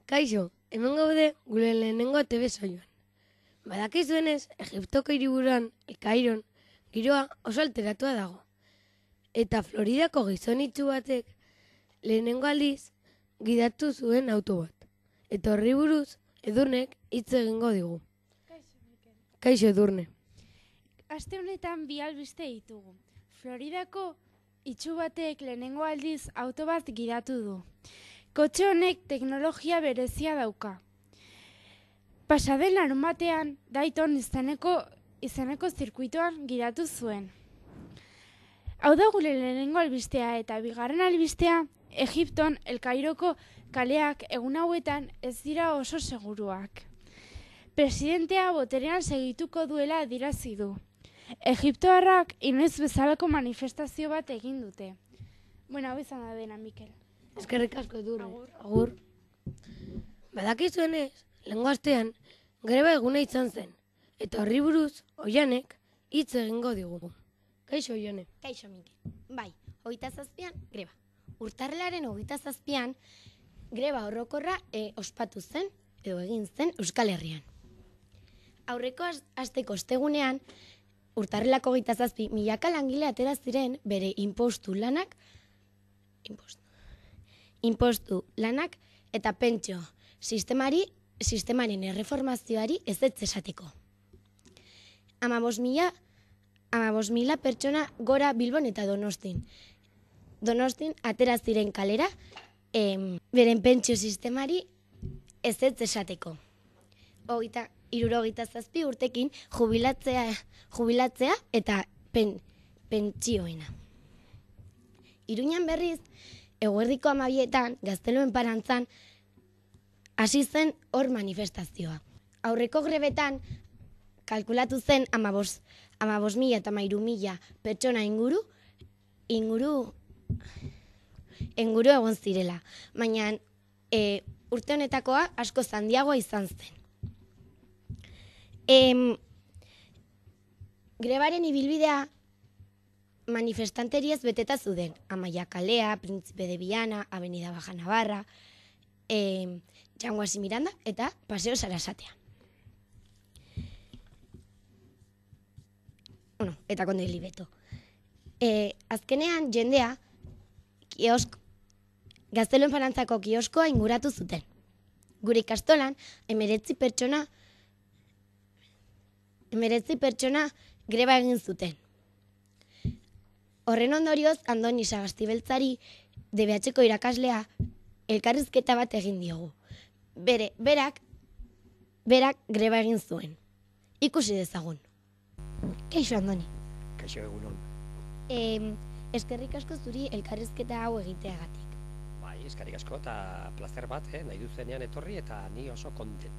Kaixo, hemen gaude gure lehenengo TV saioan. Badakizuenez, Egiptoko hiriburuan, El Kairon, giroa oso alteratua dago. Eta Floridako gizonitsu batek lehenengo aldiz gidatu zuen auto bat. Eta horri buruz, Edurnek hitz egingo digu. Kaixo, Mikel. Kaixo, Edurne. Aste honetan bi albiste ditugu. Floridako itsu batek lehenengo aldiz auto bat gidatu du. Kotxe honek teknologia berezia dauka. Pasaden larunbatean Dayton izeneko zirkuitoan gidatu zuen. Hau da gure lehenengo albistea eta bigarren albistea, Egipton El Kairoko kaleak egun hauetan ez dira oso seguruak. Presidentea boterean segituko duela adierazi du. Egiptoarrak inoiz bezalako manifestazio bat egin dute. Bueno, hau izan da dena, Mikel. Eskerrik asko, Edurne. Agur. Badakizuenez, lehengo astean, greba eguna izan zen. Eta horri buruz, Oianek hitz egingo digu. Kaixo, Oiane. Kaixo, Mikel. Bai, 27an greba. Urtarrilaren 27an greba orokorra ospatu zen, edo egin zen Euskal Herrian. Aurreko asteko ostegunean, urtarrilako 27 milaka langile atera ziren bere inpostu lanak eta pentsio sistemaren erreformazioari ezetz esateko. 15.000 pertsona gora Bilbon eta Donostin. Donostin atera ziren kalera beren pentsio sistemari ezetz esateko. 67 urtekin jubilatzea eta pentsioena. Iruñan berriz, eguerdiko 12etan, Gazteluen Parantzan, hasi zen hor manifestazioa. Aurreko grebetan, kalkulatu zen 15.000 eta 13.000 pertsona inguru egon zirela. Baina urte honetakoa asko handiagoa izan zen. Grebaren ibilbidea manifestanteriez beteta zuden. Amaia Kalea, Príncipe de Viana, Avenida Baja Navarra, Janguasi Miranda eta Paseo Sarasatea. Eta Konde Libeto. Azkenean jendea Gazteluen Parantzako kioskoa inguratu zuten. Gure ikastolan 19 pertsona greba egin zuten. Horren ondorioz, Andoni Sagastibeltzari DBH-ko irakaslea elkarrizketa bat egin diogu. Berak greba egin zuen. Ikusi dezagun. Kaixo, Andoni. Kaixo, egunon. Eskerrik asko zuri elkarrizketa hau egiteagatik. Bai, eskerrik asko eta plazer bat, nahi duzenean etorri eta ni oso konten.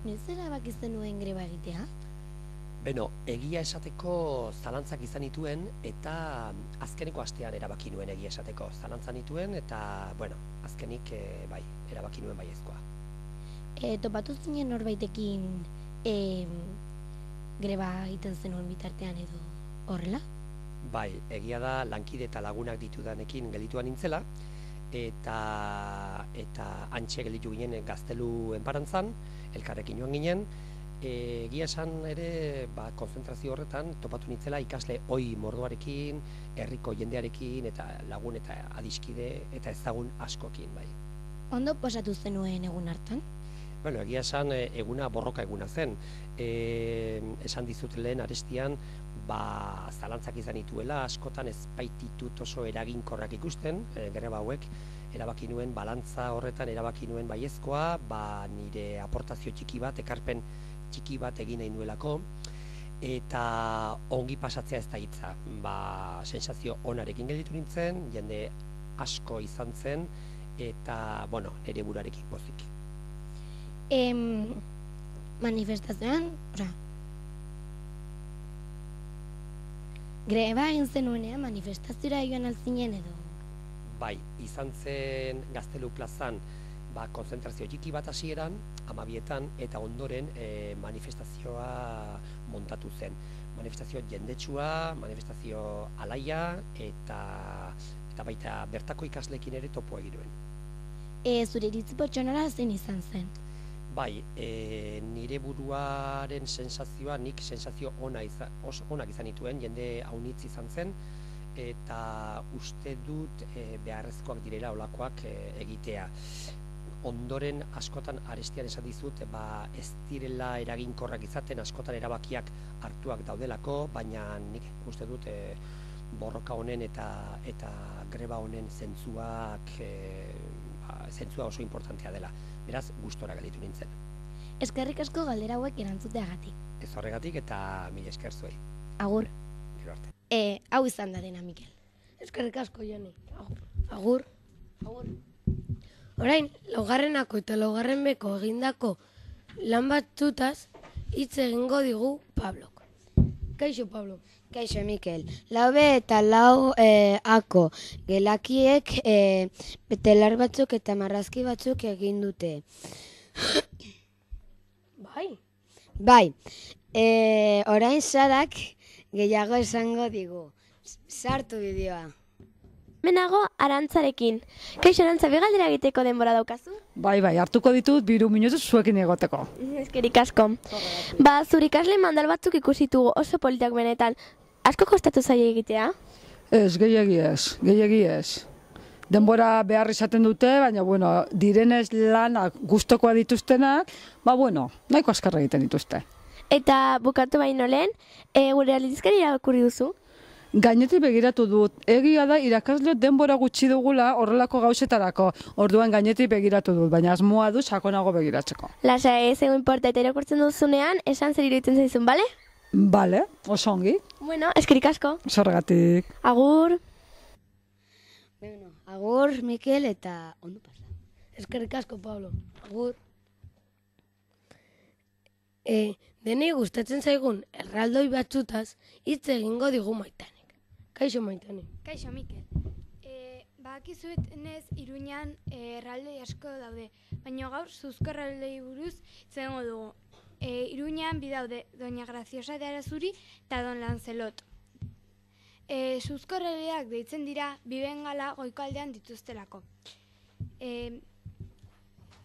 Noiz erabaki zenuen greba egitea? Beno, egia esateko zalantzak izan nituen eta azkeneko astean erabaki nuen egia esateko. Zalantzak nituen eta, azkenik bai, erabaki nuen baiezkoa. Topatu zinen norbaitekin greba egiten zenuen bitartean edo horrela? Bai, egia da lankide eta lagunak ditudanekin gelituan nintzela eta antxe gelitu ginen Gazteluen Parantzan, elkarrekin joan ginen. Egia esan ere, konzentrazio horretan topatu nintzela ikasle oi mordoarekin, herriko jendearekin eta lagun eta adiskide eta ezagun askokin, bai. Ondo posatu zenuen egun hartan? Egia esan eguna borroka eguna zen. Esan dizut lehen arestian, zalantzak izan dituela, askotan ez baititut oso eraginkorrak ikusten, greba hauek, erabaki nuen balantza horretan, erabaki nuen baiezkoa, nire aportazio txiki bat, ekarpen txiki bat egin nahi nuelako, eta ongi pasatzea ez da hitza. Sensazio onarekin gelditu nintzen, jende asko izan zen, eta, nire burarekin pozik. Manifestazioan, greba egin zenuenean manifestaziora joan altzinen edo? Bai, izan zen Gaztelu plazan konzentrazio txiki bat hasieran, 12etan, eta ondoren manifestazioa montatu zen. Manifestazio jendetsua, manifestazio alaia, eta baita bertako ikasleekin ere topo egin nuen. Zure iritzi pertsonala zein izan zen? Bai, nire buruaren sensazioa, nik sensazio onak izan dituen, jende haunitz izan zen, eta uste dut beharrezkoak direla olakoak egitea. Ondoren askotan arestian esan dizut, ez direla eraginkorrak izaten, askotan erabakiak hartuak daudelako, baina nik uste dut borroka honen eta greba honen zentzua oso importantea dela. Beraz, gustora gelditu nintzen. Eskerrik asko galdera hauek erantzuteagatik. Ez horregatik eta mila esker zuei. Agur. Gero arte. Hau izan da dena, Mikel. Eskerrik asko, Joni. Agur. Agur. Orain, laugarrenako eta laugarren beko egindako lan batzutaz hitz egingo digu Pablok. Kaixo, Pablo. Kaixo, Mikel. 4B eta 4ako gelakiek betelar batzuk eta marrazki batzuk egin dute. Bai. Bai, orain Sarak gehiago esango digu. Sartu bideoa. Menago Arantzarekin. Kaixo Arantza, begaldera egiteko denbora daukazu? Bai, hartuko ditut 2 minutu zuekin egoteko. Eskerik asko. Zure ikasle mandal batzuk ikusitugu oso politak benetan. Asko kostatu zaie egitea? Ez, gehiegi ez. Denbora behar izaten dute, baina, direnez lanak gustokoa dituztenak, nahiko azkarra egiten dituzte. Eta bukatu baino lehen, gure aldizkari irakurri duzu? Gainetik begiratu dut, egia da irakasleok denbora gutxi dugula horrelako gauzetarako, orduan gainetik begiratu dut, baina asmoa du sakonago begiratzeko. Lasa, ez ego importa eta irakurtzen duzunean, esan zer iruditzen zaizun, bale? Bale, oso ongi. Bueno, eskerik asko. Zorregatik. Agur. Agur, Mikel, eta ondo pasa. Eskerrik asko, Pablo. Agur. Denei gustatzen zaigun erraldoi batzutaz hitz egingo digu Maitanek. Kaixo, Maitane. Kaixo, Mikel. Badakizuenez Iruñan erraldoi asko daude, baina gaur zuzko erraldoi buruz izango dugu. Iruñan bi daude, Doña Graciosa de Arazuri eta Don Lancelot. Zuzko erraldoiak deitzen dira bi bengala goiko aldean dituztelako.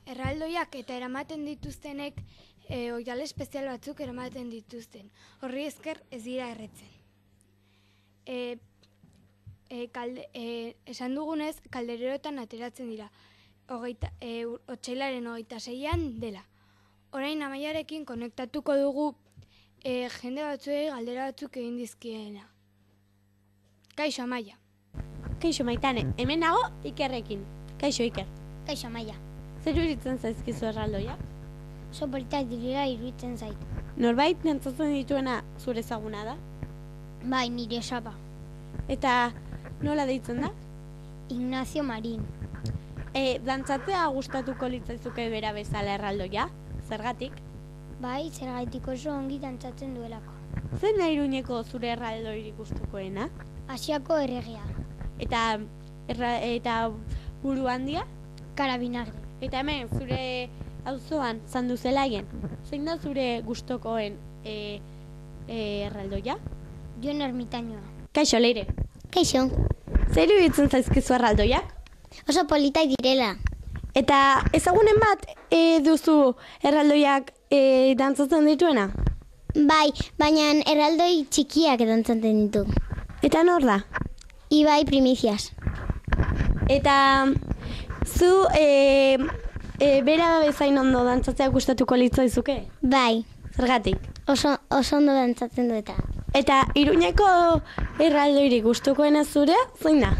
Erraldoiak eta eramaten dituztenek oihale espezial batzuk eramaten dituzten. Horri esker ez dira erretzen. Esan dugunez, kaldererotan ateratzen dira. Otsailaren 26an dela. Orain Amaiarekin konektatuko dugu jende batzuei galdera batzuk egin dizkiena. Kaixo, Amaia. Kaixo, Maitane, hemen nago Ikerrekin. Kaixo, Iker. Kaixo, Amaia. Zer iruditzen zaizkizu erraldoia? Oso politak direla iruditzen zait. Norbait dantzatzen dituena zure ezaguna da? Bai, nire osaba. Eta nola deitzen da? Ignacio Marin. Dantzatzea gustatuko litzaizuke bera bezala erraldoia? Zergatik? Bai, zergatik oso ongi dantzatzen duelako. Zer nahi Iruñeko zure erraldoirik gustukoena? Asiako erregia. Eta buru handia? Karabinagre. Eta hemen, zure auzoan zandu zelaien, zein da zure gustokoen erraldoia? Jon Ermitañoa. Kaixo, Leire. Kaixo. Zer iruditzen zaizkizu erraldoiak? Oso politak direla. Eta ezagunen bat duzu erraldoiak dantzatzen dituena? Bai, baina erraldoi txikiak dantzatzen ditu. Eta nor da? Ibai Primicias. Eta zu bera bezain ondo dantzatzea gustatuko litzaizuke? Bai, Zergatik? oso ondo dantzatzen du eta. Eta Iruñeko erraldoirik gustukoena zure, zein da?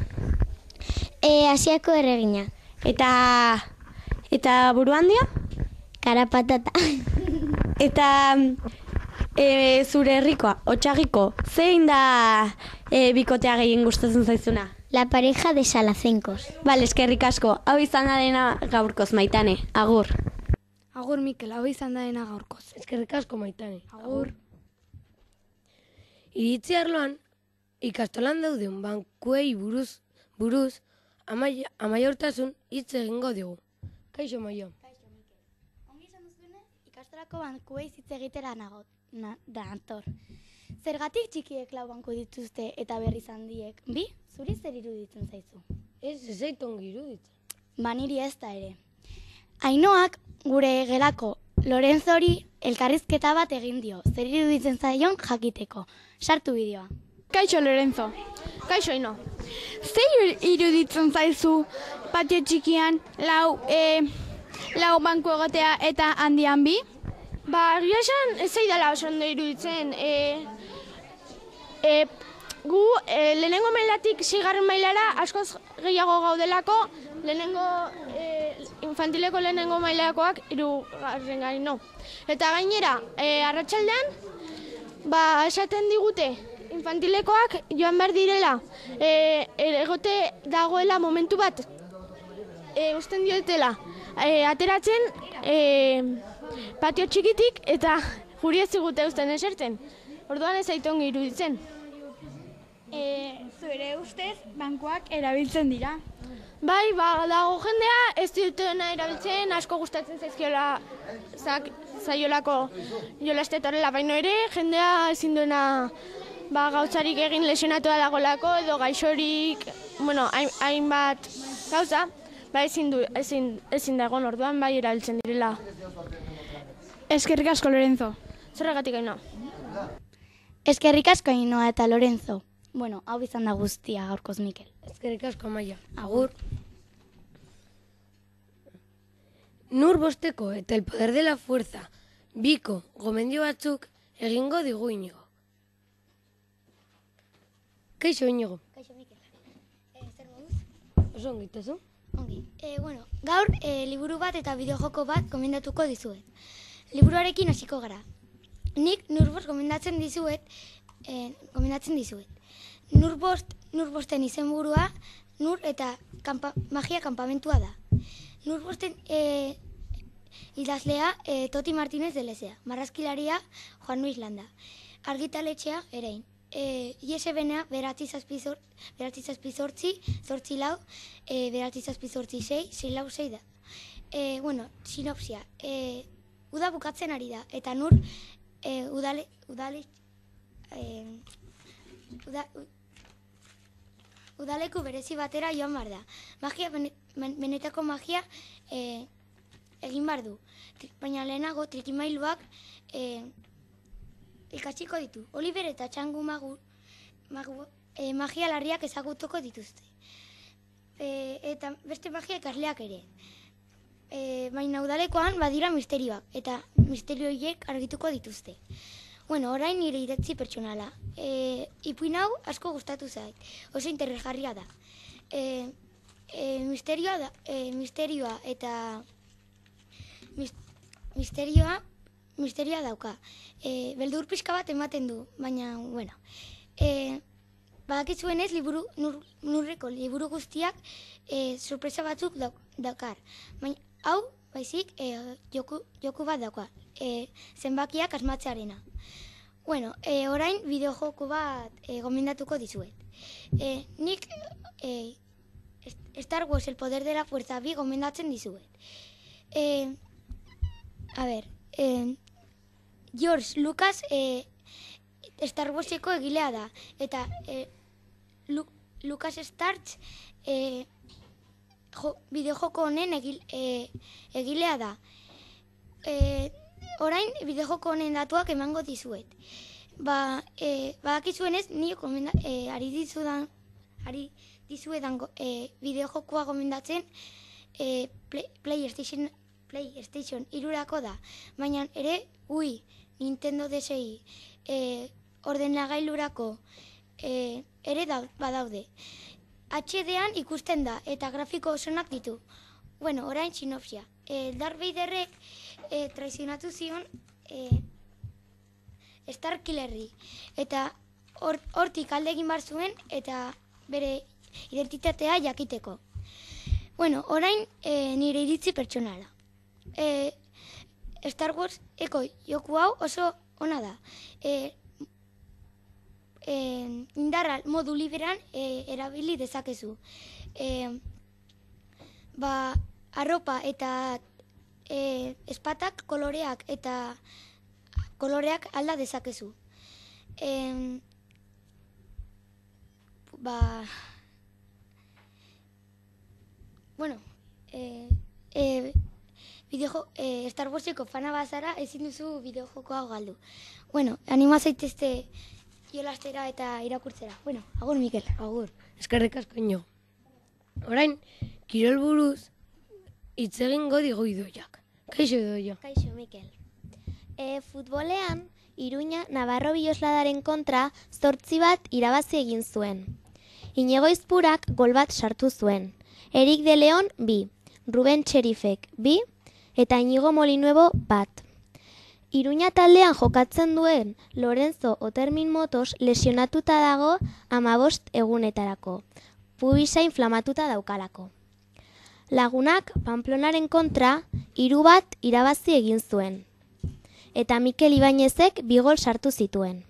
Asiako erregina. Eta buru handia? Karapatata. Eta zure herrikoa, Otsagiko, zein da bikotea gehien gustatzen zaizuna? La pareja de Salacencos. Bale, eskerrik asko. Hau izan da dena gaurkoz, Maitane. Agur. Agur, Mikel, hau izan da dena gaurkoz. Eskerrik asko, Maitane. Agur. Iritzi arloan, ikastolan dauden bankuei buruz amaiortasun hitz egingo digu. Kaixo, Maio. Ongi izan duzuenez, ikastolako bankuei hitz egitera dator. Zergatik txikiek 4 banku dituzte eta berriz handiek? Bi, zuri zer iruditzen zaizu? Ez zait ongi iruditzen. Niri ez da ere. Ainoak gure gelako Lorenzori elkarrizketa bat egin dio, zer iruditzen zaion jakiteko. Sartu bideoa. Kaixo, Lorenzo. Kaixo, Ino. Zer iruditzen zaizu patio txikian lau banku egotea eta handian bi? Egia esan ez zaidala oso ondo iruditzen. Gu lehenengo mailatik 6. mailara askoz gehiago gaudelako, infantileko lehenengo mailakoak 3. gaino. Eta gainera, arratsaldean, esaten digute, infantilekoak joan behar direla, egote dagoela momentu bat, usten diotela, ateratzen patio txikitik eta guri ez zigute usten esertzen. Orduan ez zaitu ongi iruditzen. Zure ustez, bankuak erabiltzen dira. Bai, dago jendea ez dutena erabiltzen, asko gustatzen zaiolako jolastetorela, baino ere, jendea ezin duena gautzarik egin lesionatua dagolako edo gaixorik, hainbat gauza, ezin dagoen orduan bai erabiltzen direla. Eskerrik asko, Lorenzo. Zerregatik gaino. Eskerrik asko Ainoa eta Lorenzo. Bueno, hau izan da guztia gaurkoz Mikel. Eskerrik asko Amaia. Agur. Nur bosteko eta el poder de la fuerza biko gomendio batzuk egingo digu Inigo. Kaixo Inigo. Kaixo Mikel. Zer moduz? Oso ongi, eta zu? Ongi. Gaur liburu bat eta bideojoko bat gomendatuko dizuet. Liburuarekin hasiko gara. Nik Nurbost gomendatzen dizuet. Nurbosten izenburua Nur eta magia kanpamentua da. Nurbosten idazlea Toti Martínez de Lezea, marrazkilaria Juan Luis Landa, argitaletxea Erein. ISBNa 978-8-8-6-6 da. Sinopsia. Uda bukatzen ari da, eta Nur udaleku berezi batera joan behar da. Magia, benetako magia egin behar du. Baina lehenago trikimailuak ikasiko ditu. Oliver eta Txangu magia larriak ezagutuko dituzte. Eta beste magia ikasleak ere. Baina udalekoan badira misterioak, eta misterio horiek argituko dituzte. Orain nire idatzi pertsonala. Ipuin hau asko gustatu zait. Oso interesgarria da. Misterioa dauka. Beldur pixka bat ematen du, baina, badakizuenez Nurreko liburu guztiak sorpresa batzuk daukar. Hau, baizik, joku bat dauka. Zenbakiak asmatzearena. Orain bideojoko bat gomendatuko dizuet. Nik Star Wars el poder de la fuerza bi gomendatzen dizuet. George Lucas Star Warseko egilea da. Eta Lucas Starts bideojoko honen egilea da. Orain bideojoko honen datuak emango dizuet. Badakizuenez, nio ari dizuedan bideojokoa gomendatzen PlayStation 3 da. Baina ere, Nintendo DSi ordenagailurako ere badaude. HD-an ikusten da eta grafiko osonak ditu. Orain sinopsia. Darth Vaderrek traizionatu zion Starkillerri. Eta hortik alde egin bar zuen eta bere identitatea jakiteko. Orain nire iritzi pertsonala. Star Wars eko joku hau oso ona da. Indarra modu liberan erabili dezakezu. Arropa eta espatak koloreak alda dezakezu. Star Warseko fana bazara ezin duzu bideojoko hau galdu. Bueno, anima zaitezte jolastera eta irakurtzera. Bueno, agur Mikel. Agur, eskerrik asko ino. Orain, kirol buruz hitz egingo digu Idoiak. Kaixo Idoia. Kaixo, Mikel. Futbolean, Iruña Navarro Bilosladaren kontra 8 bat irabazi egin zuen. Iñigo Izpurak gol bat sartu zuen. Erik de Leon 2, Ruben Txerifek 2 eta Iñigo Molinuevo 1. Iruña taldean jokatzen duen Lorenzo Otermin Motos lesionatuta dago 15 egunetarako. Pubisa inflamatuta daukalako. Lagunak Pamplonaren kontra 3 bat irabazi egin zuen. Eta Mikel Ibañezek 2 gol sartu zituen.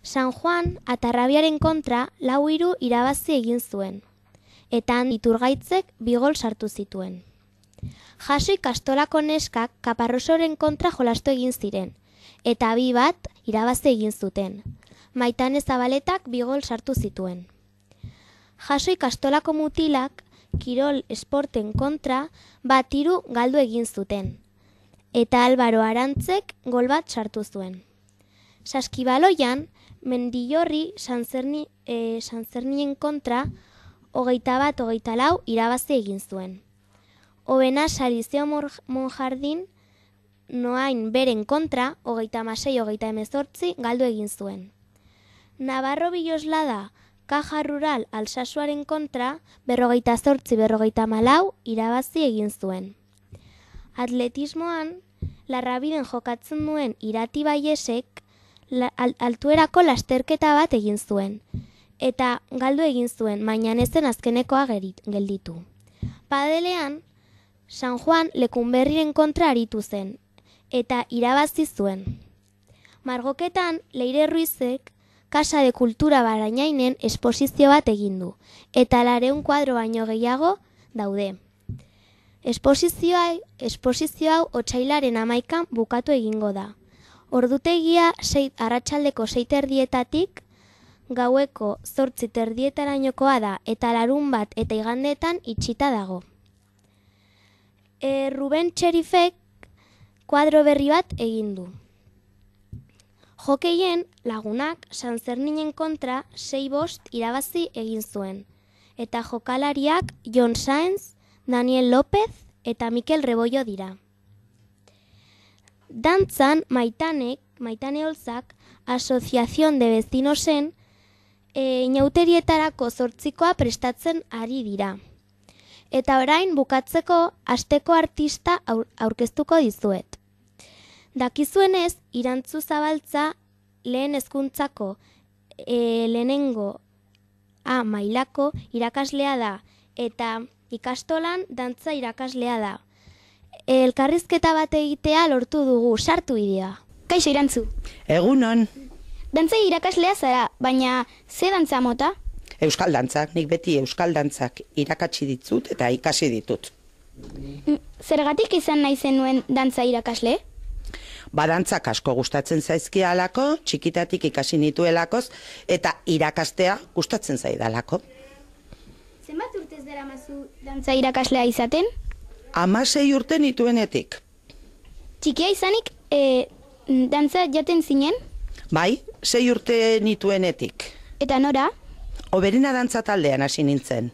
San Juan Atarrabiaren kontra 4-3 irabazi egin zuen. Eta Iturgaitzek 2 gol sartu zituen. Jaso Ikastolako neskak Kaparrosoren kontra jolastu egin ziren. Eta 2 bat irabazi egin zuten. Maitane Zabaletak 2 gol sartu zituen. Jaso Ikastolako mutilak Kirol Esporten kontra 1-3 galdu egin zuten. Eta Álvaro Arantzek gol bat sartu zuen. Saskibaloian, Mendillorri Sanzernien kontra 21-24 irabazi egin zuen. Obena Salizio Monjardin Noain Beren kontra 36-18 galdu egin zuen. Navarro Biloslada Caja Rural Alsasuaren kontra 48-54 irabazi egin zuen. Atletismoan, Larrabiden jokatzen duen Irati Baiesek altuerako lasterketa bat egin zuen. Eta galdu egin zuen, baina ez zen azkenekoa gelditu. Padelean, San Juan Lekunberriren kontra aritu zen, eta irabazi zuen. Margoketan, Leire Ruizek Casa de Kultura Barainainen esposizio bat egin du, eta 200 kuadro baino gehiago daude. Esposizio hau otsailaren 11 bukatu egingo da. Ordutegia arratsaldeko 6:30 gaueko 8:30 da eta larunbat eta igandeetan itxita dago. Ruben Txerifek kuadro berri bat egin du. Hokeien Lagunak Sanzerninen kontra 6-5 irabazi egin zuen. Eta jokalariak Jon Saenz, Daniel López eta Mikel Rebollo dira. Dantzan Maitane Olzak Asociación de Vecinosen inauterietarako 8koa prestatzen ari dira. Eta orain bukatzeko asteko artista aurkeztuko dizuet. Dakizuenez, Irantzu Zabaltza lehen hezkuntzako lehenengo A mailako irakaslea da eta ikastolan dantza irakaslea da. Elkarrizketa bat egitea lortu dugu, sartu idea. Kaixo Irantzu. Egunon. Dantza irakaslea zara, baina ze dantza mota? Euskal dantzak, nik beti euskal dantzak irakatsi ditut eta ikasi ditut. Zergatik izan nahi zenuen dantza irakasle? Dantzak asko gustatzen zaizkialako, txikitatik ikasi nituelakoz, eta irakastea gustatzen zaidalako. Zenbat urtez daramazu dantza irakaslea izaten? 16 urte nituenetik. Txikia izanik, dantza jaten zinen? Bai, 6 urte nituenetik. Eta nora? Oberena dantza taldean hasi nintzen.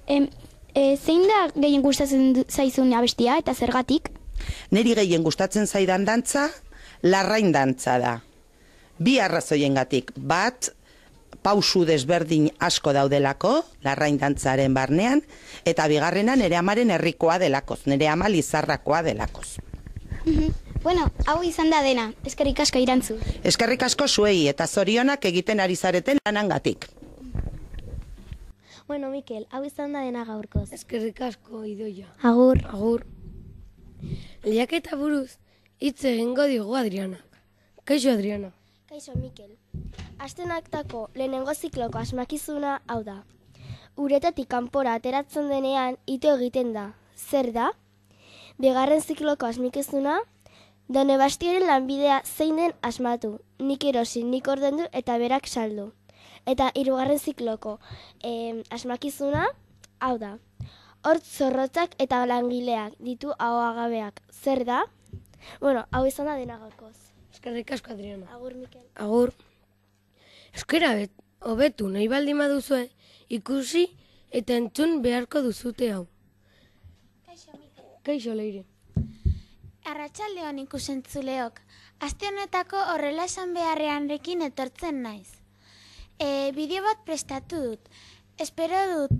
Zein da gehien gustatzen zaizun abestia eta zergatik? Neri gehien gustatzen zaidan dantza, larrain dantza da. 2 arrazoiengatik. Bat, pausu desberdin asko daudelako, larrain dantzaren barnean, eta bigarrena nere amaren herrikoa delakoz, nere ama Lizarrakoa delakoz. Bueno, hau izan da dena. Eskerrik asko Irantzu. Eskerrik asko zuei eta zorionak egiten ari zareten lanangatik. Bueno, Mikel, hau izan da dena gaurkoz. Eskerrik asko Idoia. Agur. Agur. Lehiaketa buruz hitz egingo digu Adrianak. Kaixo Adriana. Kaixo Mikel. Astenaktako lehenengo zikloko asmakizuna hau da. Uretatik kanpora ateratzen denean ito egiten da. Zer da? Bigarren zikloko asmakizuna, Done Bastiaren lanbidea zein den asmatu. Nik erosi, nik ordendu eta berak saldu. Eta 3. zikloko asmakizuna hau da. Hortz zorrotzak eta langileak ditu ahoagabeak. Zer da? Bueno, hau izan da dena gaurkoz. Eskerrik asko, Adriana. Agur, Mikel. Agur. Euskara hobetu nahi baldin baduzue, ikusi eta entzun beharko duzute hau. Kaixo, Leire. Arratsaldeon ikusentzuleok. Aste honetako horrela esan beharreanrekin etortzen naiz. Bideo bat prestatu dut. Espero dut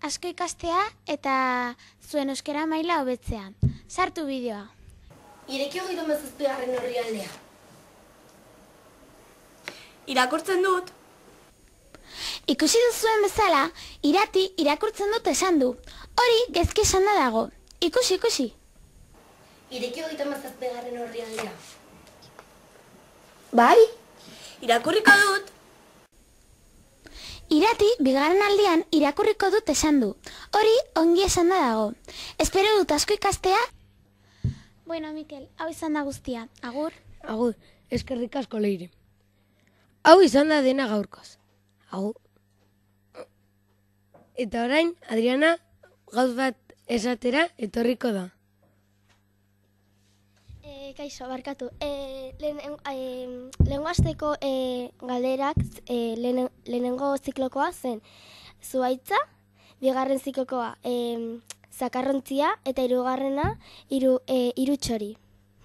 asko ikastea eta zuen euskara maila hobetzea. Sartu bideoa. Ireki 37. orrialdea. Irakurtzen dut. Ikusi duzuen bezala, Irati irakurtzen dut esan du. Hori gezki esanda dago. Ikusi, ikusi. Ireki 37. orrialdea. Bai, irakurriko dut. Irati bigarren aldian irakurriko dut esan du. Hori ongi esanda dago. Espero dut asko ikastea. Bueno, Mikel, hau izan da guztia. Agur. Agur, eskerrik asko, Leire. Hau izan da dena gaurkoz. Agur. Eta orain, Adriana, gauz bat esatera etorriko da. Kaixo, barkatu. Lehengo asteko galderak lehenengo ziklokoa zen zuhaitza, bigarren ziklokoa zakarrontzia eta hirugarrena irutxori.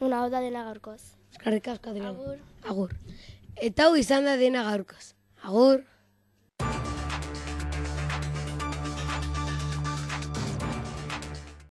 Hau da dena gaurkoz. Eskerrik asko, Adriana. Agur. Agur. Eta hau izan da dena gaurkoz. Agur.